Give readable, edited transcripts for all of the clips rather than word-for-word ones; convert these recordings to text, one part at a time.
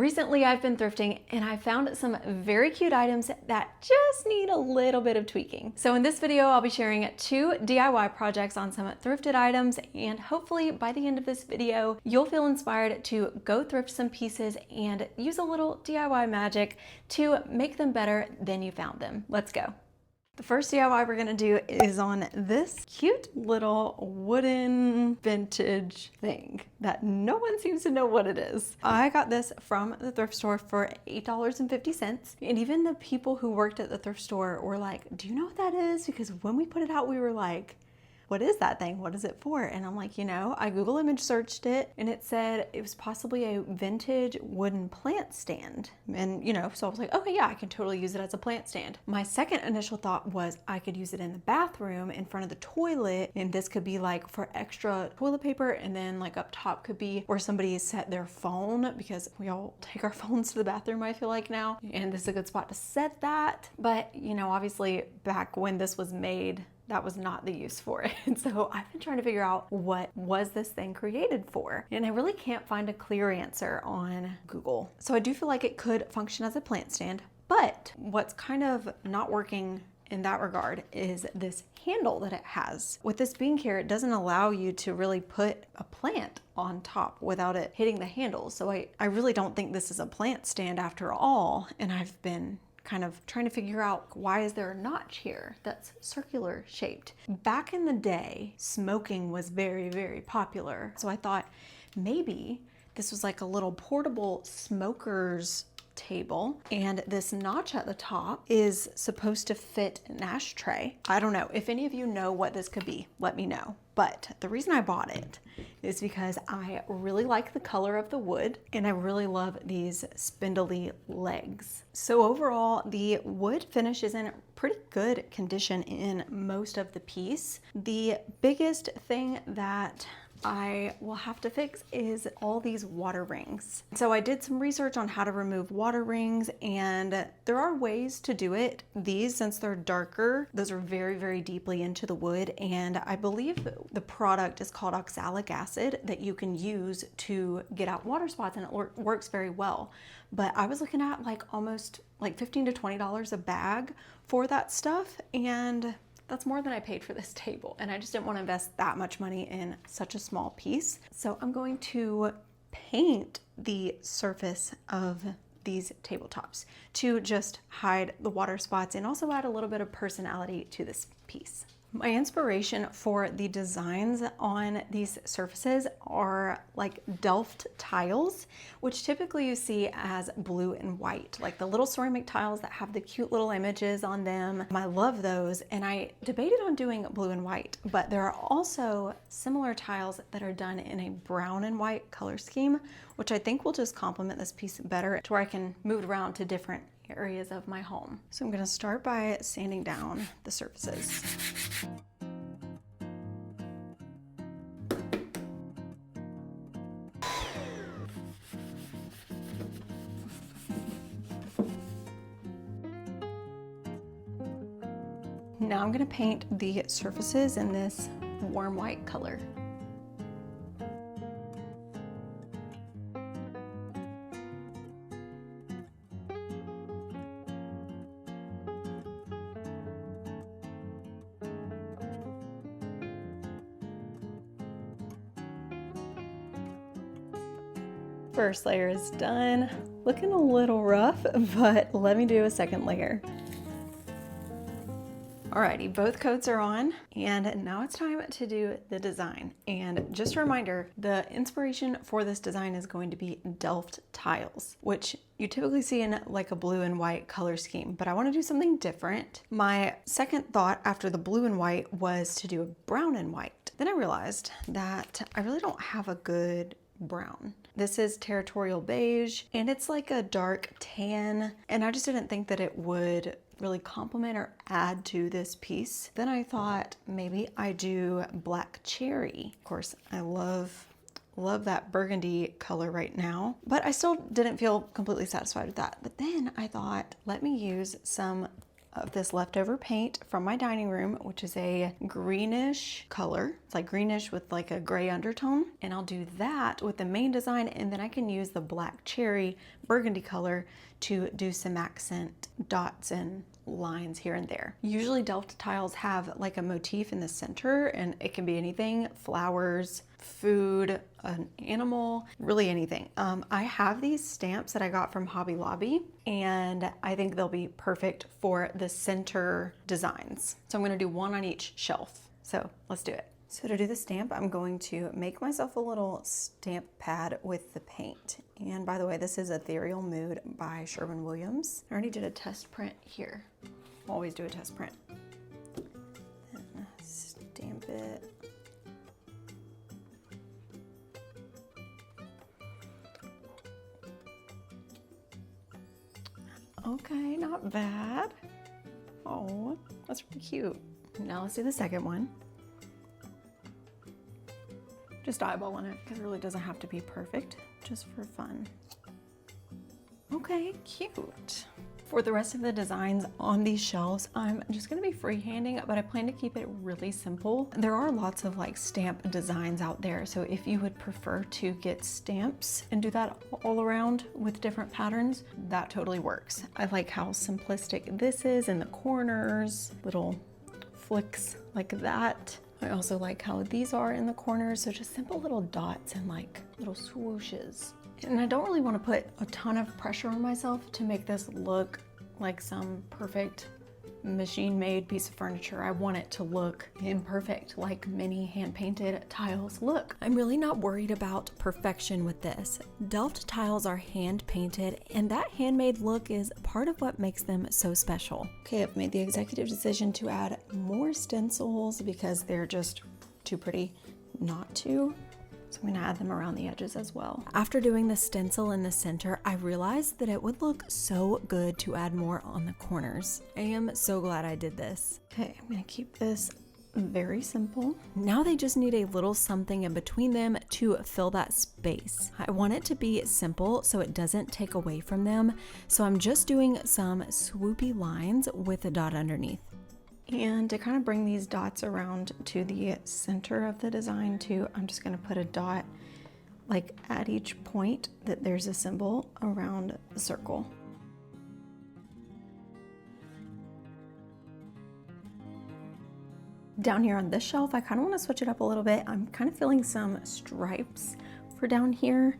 Recently I've been thrifting and I found some very cute items that just need a little bit of tweaking. So in this video, I'll be sharing 2 DIY projects on some thrifted items, and hopefully by the end of this video, you'll feel inspired to go thrift some pieces and use a little DIY magic to make them better than you found them. Let's go. The first DIY we're gonna do is on this cute little wooden vintage thing that no one seems to know what it is. I got this from the thrift store for $8.50, and even the people who worked at the thrift store were like, do you know what that is? Because when we put it out, we were like, what is that thing? What is it for? And I'm like, I Google image searched it and it said it was possibly a vintage wooden plant stand. And so I was like, okay, yeah, I can totally use it as a plant stand. My second initial thought was I could use it in the bathroom in front of the toilet, and this could be like for extra toilet paper, and then like up top could be where somebody set their phone, because we all take our phones to the bathroom, I feel like now, and this is a good spot to set that. But obviously back when this was made, that was not the use for it. And so I've been trying to figure out what was this thing created for. And I really can't find a clear answer on Google. So I do feel like it could function as a plant stand, but what's kind of not working in that regard is this handle that it has. With this being here, it doesn't allow you to really put a plant on top without it hitting the handle. So I really don't think this is a plant stand after all. And I've been kind of trying to figure out, why is there a notch here that's circular shaped? Back in the day, smoking was very, very popular. So I thought maybe this was like a little portable smoker's table, and this notch at the top is supposed to fit an ashtray. I don't know. If any of you know what this could be, let me know. But the reason I bought it is because I really like the color of the wood, and I really love these spindly legs. So overall, the wood finish is in pretty good condition in most of the piece. The biggest thing that I will have to fix is all these water rings. So I did some research on how to remove water rings, and there are ways to do it. These, since they're darker, those are very, very deeply into the wood, and I believe the product is called oxalic acid that you can use to get out water spots, and it works very well. But I was looking at almost $15 to $20 a bag for that stuff, and that's more than I paid for this table, and I just didn't want to invest that much money in such a small piece. So I'm going to paint the surface of these tabletops to just hide the water spots and also add a little bit of personality to this piece. My inspiration for the designs on these surfaces are like Delft tiles, which typically you see as blue and white, like the little ceramic tiles that have the cute little images on them. I love those, and I debated on doing blue and white, but there are also similar tiles that are done in a brown and white color scheme, which I think will just complement this piece better to where I can move it around to different areas of my home. So I'm going to start by sanding down the surfaces. Now I'm going to paint the surfaces in this warm white color. First layer is done. Looking a little rough, but let me do a second layer. Alrighty, both coats are on, and now it's time to do the design. And just a reminder, the inspiration for this design is going to be Delft tiles, which you typically see in like a blue and white color scheme, but I want to do something different. My second thought after the blue and white was to do a brown and white. Then I realized that I really don't have a good brown. This is territorial beige, and it's like a dark tan, and I just didn't think that it would really complement or add to this piece. Then I thought maybe I do black cherry. Of course, I love that burgundy color right now, but I still didn't feel completely satisfied with that. But then I thought, let me use some of this leftover paint from my dining room, which is a greenish color. It's like greenish with like a gray undertone. And I'll do that with the main design, and then I can use the black cherry burgundy color to do some accent dots and lines here and there. Usually Delft tiles have like a motif in the center, and it can be anything, flowers, food, an animal, really anything. I have these stamps that I got from Hobby Lobby, and I think they'll be perfect for the center designs. So I'm gonna do one on each shelf. So let's do it. So to do the stamp, I'm going to make myself a little stamp pad with the paint. And by the way, this is Ethereal Mood by Sherwin-Williams. I already did a test print here. Always do a test print. And stamp it. Okay, not bad. Oh, that's really cute. Now let's do the second one. Just eyeballing it because it really doesn't have to be perfect, just for fun. Okay, cute. For the rest of the designs on these shelves, I'm just gonna be freehanding, but I plan to keep it really simple. There are lots of like stamp designs out there, so if you would prefer to get stamps and do that all around with different patterns, that totally works. I like how simplistic this is in the corners, little flicks like that. I also like how these are in the corners, so just simple little dots and like little swooshes. And I don't really want to put a ton of pressure on myself to make this look like some perfect machine-made piece of furniture. I want it to look imperfect, like many hand-painted tiles look. I'm really not worried about perfection with this. Delft tiles are hand-painted, and that handmade look is part of what makes them so special. Okay, I've made the executive decision to add more stencils because they're just too pretty not to. So I'm gonna add them around the edges as well. After doing the stencil in the center, I realized that it would look so good to add more on the corners. I am so glad I did this. Okay, I'm gonna keep this very simple. Now they just need a little something in between them to fill that space. I want it to be simple so it doesn't take away from them. So I'm just doing some swoopy lines with a dot underneath. And to kind of bring these dots around to the center of the design too, I'm just going to put a dot like at each point that there's a symbol around the circle. Down here on this shelf, I kind of want to switch it up a little bit. I'm kind of feeling some stripes for down here.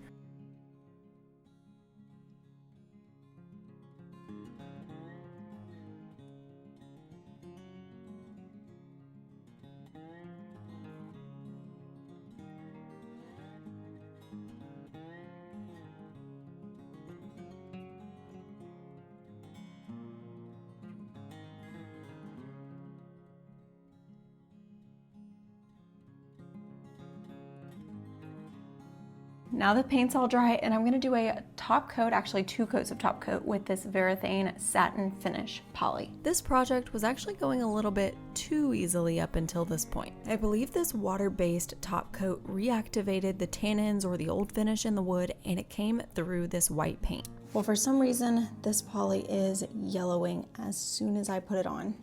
Now the paint's all dry, and I'm gonna do a top coat, actually 2 coats of top coat with this Varathane satin finish poly. This project was actually going a little bit too easily up until this point. I believe this water-based top coat reactivated the tannins or the old finish in the wood, and it came through this white paint. Well, for some reason, this poly is yellowing as soon as I put it on.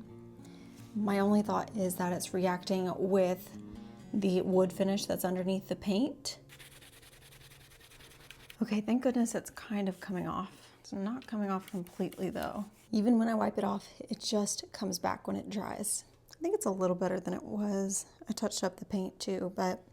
My only thought is that it's reacting with the wood finish that's underneath the paint. Okay, thank goodness it's kind of coming off. It's not coming off completely though. Even when I wipe it off, it just comes back when it dries. I think it's a little better than it was. I touched up the paint too, but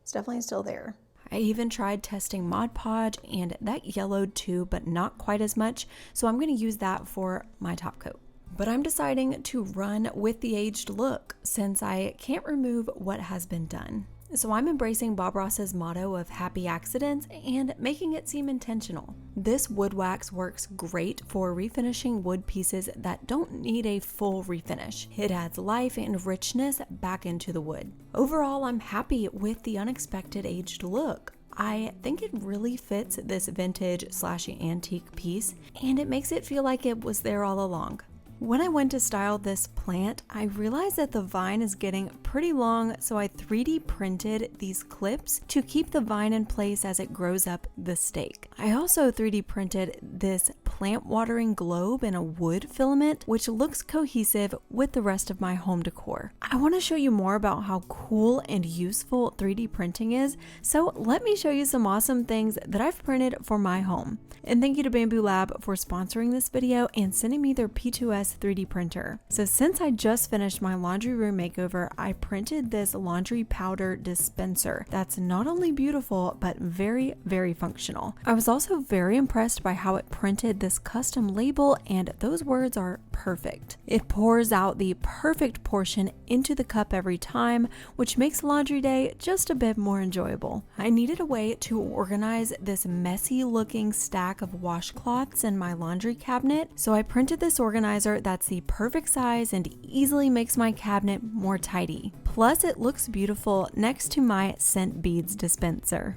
it's definitely still there. I even tried testing Mod Podge, and that yellowed too, but not quite as much. So I'm gonna use that for my top coat. But I'm deciding to run with the aged look since I can't remove what has been done. So I'm embracing Bob Ross's motto of happy accidents and making it seem intentional. This wood wax works great for refinishing wood pieces that don't need a full refinish. It adds life and richness back into the wood. Overall, I'm happy with the unexpected aged look. I think it really fits this vintage/antique piece, and it makes it feel like it was there all along. When I went to style this plant, I realized that the vine is getting pretty long, so I 3D printed these clips to keep the vine in place as it grows up the stake. I also 3D printed this plant watering globe in a wood filament, which looks cohesive with the rest of my home decor. I want to show you more about how cool and useful 3D printing is, so let me show you some awesome things that I've printed for my home. And thank you to Bamboo Lab for sponsoring this video and sending me their P2S 3D printer. So since I just finished my laundry room makeover, I printed this laundry powder dispenser that's not only beautiful, but very, very functional. I was also very impressed by how it printed this custom label, and those words are perfect. It pours out the perfect portion into the cup every time, which makes laundry day just a bit more enjoyable. I needed a way to organize this messy looking stack of washcloths in my laundry cabinet, so I printed this organizer that's the perfect size and easily makes my cabinet more tidy. Plus, it looks beautiful next to my scent beads dispenser.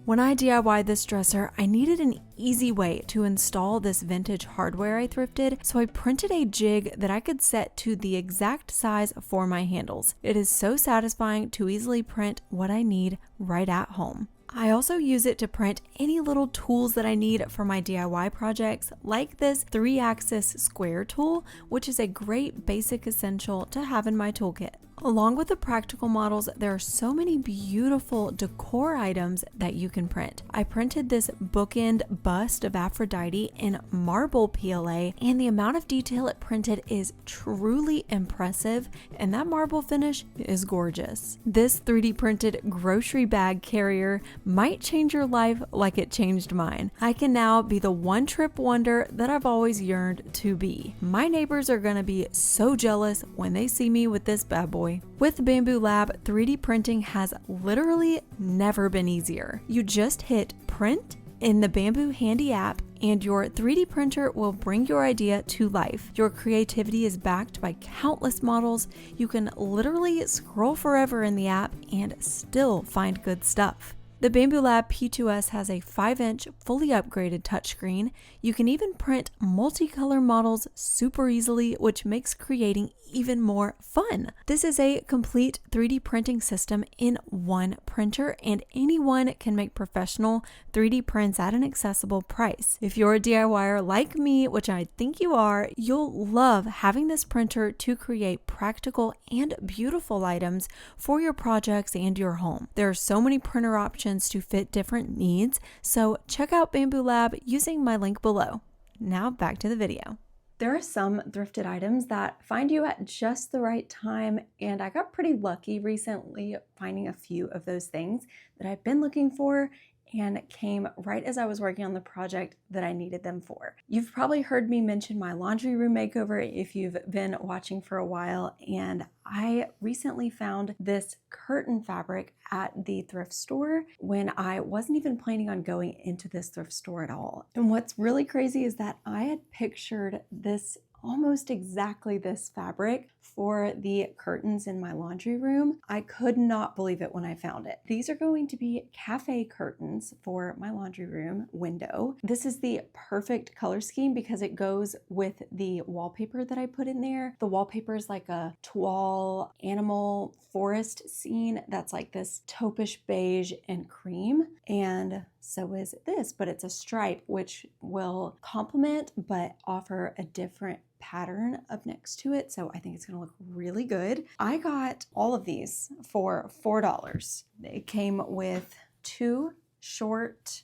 When I DIY'd this dresser, I needed an easy way to install this vintage hardware I thrifted, so I printed a jig that I could set to the exact size for my handles. It is so satisfying to easily print what I need right at home. I also use it to print any little tools that I need for my DIY projects, like this 3-axis square tool, which is a great basic essential to have in my toolkit. Along with the practical models, there are so many beautiful decor items that you can print. I printed this bookend bust of Aphrodite in marble PLA, and the amount of detail it printed is truly impressive, and that marble finish is gorgeous. This 3D printed grocery bag carrier might change your life like it changed mine. I can now be the one-trip wonder that I've always yearned to be. My neighbors are gonna be so jealous when they see me with this bad boy. With Bamboo Lab, 3D printing has literally never been easier. You just hit print in the Bamboo Handy app and your 3D printer will bring your idea to life. Your creativity is backed by countless models. You can literally scroll forever in the app and still find good stuff. The Bamboo Lab P2S has a 5-inch fully upgraded touchscreen. You can even print multicolor models super easily, which makes creating even more fun. This is a complete 3D printing system in one printer, and anyone can make professional 3D prints at an accessible price. If you're a DIYer like me, which I think you are, you'll love having this printer to create practical and beautiful items for your projects and your home. There are so many printer options to fit different needs, so check out Bamboo Lab using my link below. Now back to the video. There are some thrifted items that find you at just the right time, and I got pretty lucky recently finding a few of those things that I've been looking for and came right as I was working on the project that I needed them for. You've probably heard me mention my laundry room makeover if you've been watching for a while, and I recently found this curtain fabric at the thrift store when I wasn't even planning on going into this thrift store at all. And what's really crazy is that I had pictured this almost exactly this fabric for the curtains in my laundry room. I could not believe it when I found it. These are going to be cafe curtains for my laundry room window. This is the perfect color scheme because it goes with the wallpaper that I put in there. The wallpaper is like a toile animal forest scene that's like this taupish beige and cream, and so is this, but it's a stripe which will complement but offer a different pattern up next to it, so I think it's gonna look really good. I got all of these for $4. It came with 2 short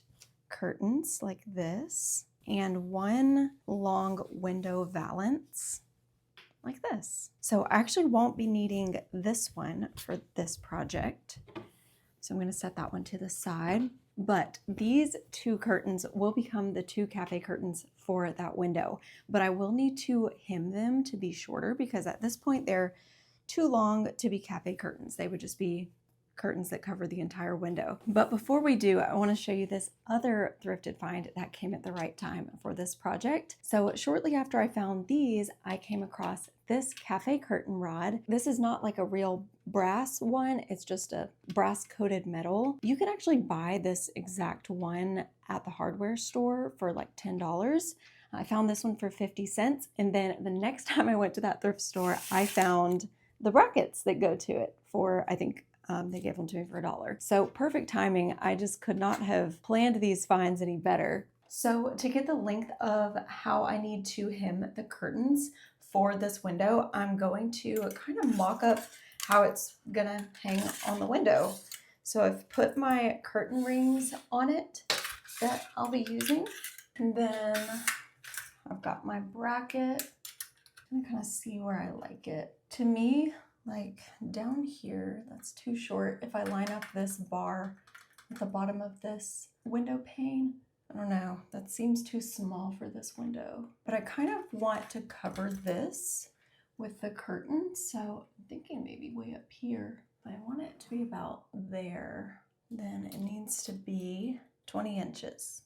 curtains like this and 1 long window valance like this. So I actually won't be needing this one for this project, so I'm going to set that one to the side. But these 2 curtains will become the 2 cafe curtains for that window. But I will need to hem them to be shorter because at this point they're too long to be cafe curtains. They would just be curtains that cover the entire window. But before we do, I want to show you this other thrifted find that came at the right time for this project. So shortly after I found these, I came across this cafe curtain rod. This is not like a real brass one, it's just a brass coated metal. You can actually buy this exact one at the hardware store for like $10. I found this one for 50 cents. And then the next time I went to that thrift store, I found the brackets that go to it for, I think, they gave them to me for $1. So perfect timing. I just could not have planned these finds any better. So to get the length of how I need to hem the curtains for this window, I'm going to kind of mock up how it's gonna hang on the window. So I've put my curtain rings on it that I'll be using. And then I've got my bracket. I'm gonna kind of see where I like it. To me, like down here, that's too short. If I line up this bar at the bottom of this window pane, I don't know, that seems too small for this window. But I kind of want to cover this with the curtain, so I'm thinking maybe way up here. But I want it to be about there. Then it needs to be 20 inches.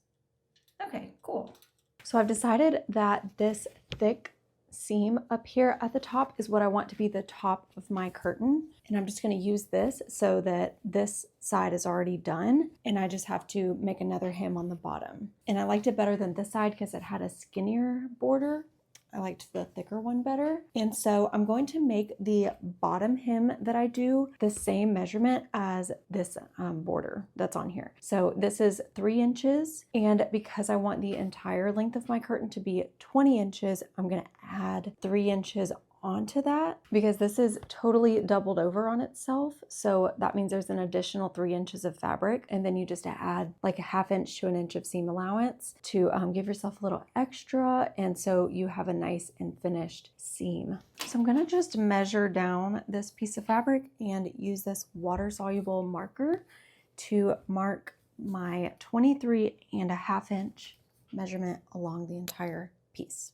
Okay, cool. So I've decided that this thick seam up here at the top is what I want to be the top of my curtain. And I'm just going to use this so that this side is already done and I just have to make another hem on the bottom. And I liked it better than this side because it had a skinnier border. I liked the thicker one better. And so I'm going to make the bottom hem that I do the same measurement as this border that's on here. So this is 3 inches. And because I want the entire length of my curtain to be 20 inches, I'm gonna add 3 inches onto that because this is totally doubled over on itself. So that means there's an additional 3 inches of fabric, and then you just add like a 1/2 inch to 1 inch of seam allowance to give yourself a little extra, and so you have a nice and finished seam. So I'm gonna just measure down this piece of fabric and use this water-soluble marker to mark my 23.5 inch measurement along the entire piece.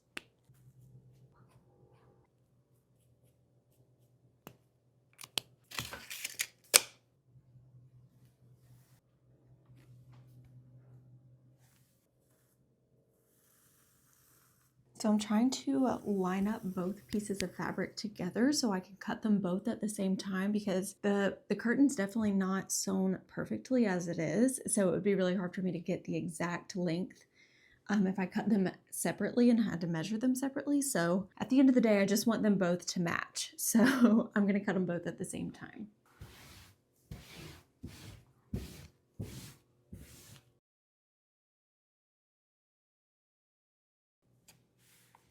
So I'm trying to line up both pieces of fabric together so I can cut them both at the same time because the curtain's definitely not sewn perfectly as it is. So it would be really hard for me to get the exact length if I cut them separately and had to measure them separately. So at the end of the day, I just want them both to match. So I'm gonna cut them both at the same time.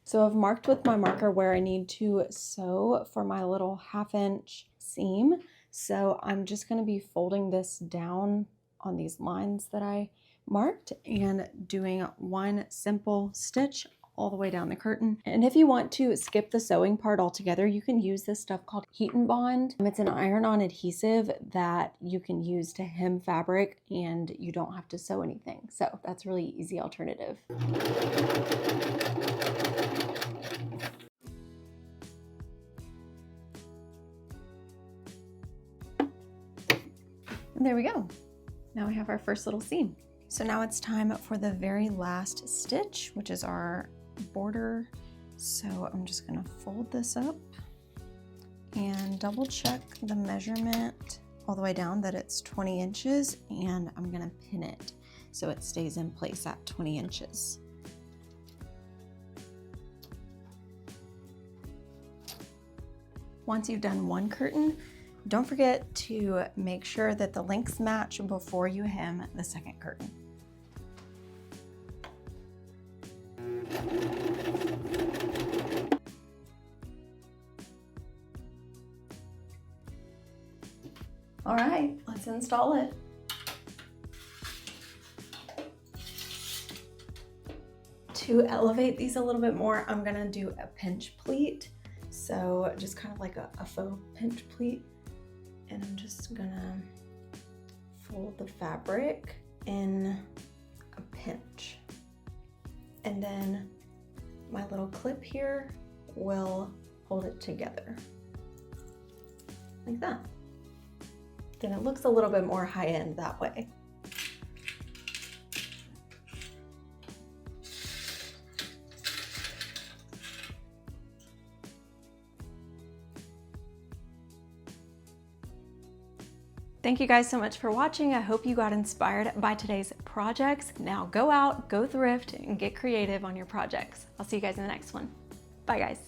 So I've marked with my marker where I need to sew for my little 1/2 inch seam. So I'm just going to be folding this down on these lines that I marked and doing one simple stitch all the way down the curtain. And if you want to skip the sewing part altogether, you can use this stuff called Heat and Bond. It's an iron-on adhesive that you can use to hem fabric and you don't have to sew anything. So that's a really easy alternative. And there we go. Now we have our first little seam. So now it's time for the very last stitch, which is our border. So I'm just gonna fold this up and double check the measurement all the way down that it's 20 inches, and I'm gonna pin it so it stays in place at 20 inches. Once you've done one curtain, don't forget to make sure that the lengths match before you hem the second curtain. All right, let's install it. To elevate these a little bit more, I'm gonna do a pinch pleat. So just kind of like a faux pinch pleat. And I'm just gonna fold the fabric in a pinch. And then my little clip here will hold it together like that. Then it looks a little bit more high-end that way. Thank you guys so much for watching. I hope you got inspired by today's projects. Now go out, go thrift, and get creative on your projects. I'll see you guys in the next one. Bye guys.